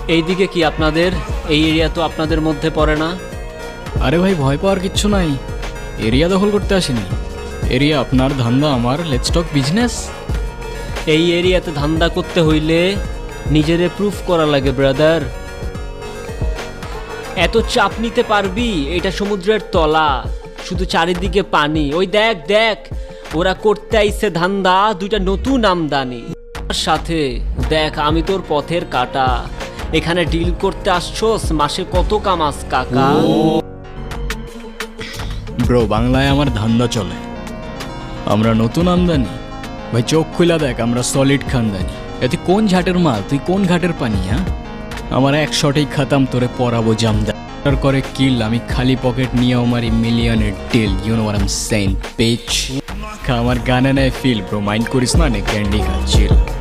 এইদিকে কি আপনাদের? এই এরিয়া তো আপনাদের মধ্যে পড়ে না। আরে ভাই, ভয় পাওয়ার কিচ্ছু নাই। এরিয়া দখল করতে আসিনি। এরিয়া আপনার, ধান্দা আমার। Let's talk business. এই এরিয়াতে ধান্দা করতে হইলে নিজেরে প্রুফ করা লাগে ব্রাদার। এত চাপ নিতে পারবি? এটা সমুদ্রের তলা, শুধু চারিদিকে পানি। ওই দেখ দেখ, ওরা করতে আইছে ধান্দা, দুইটা নতুন আমদানি সাথে। দেখ, আমি তোর পথের কাটা। এখানে ডিল করতে আসছোস, মাসে কত কামাস কাকা? ব্রো, বাংলায় আমার ধান্দা চলে। আমরা নতুন আমদানি। ভাই চোখ খুলা দেখ, আমরা সলিড খানদানি। এতে কোন ঝাটের মাল, তুই কোন ঘাটের পানি? হ্যাঁ, আমার এক শটেই খাতাম, তোরে পরাবো জামদা করে কিল। আমি খালি পকেট নিয়েও মারি মিলিয়নের deal. You know what I am saying, pitch. আমার গানে নেয় ফিল ব্রো, মাইন্ড করিস না, নে ক্যান্ডি খা, চিল।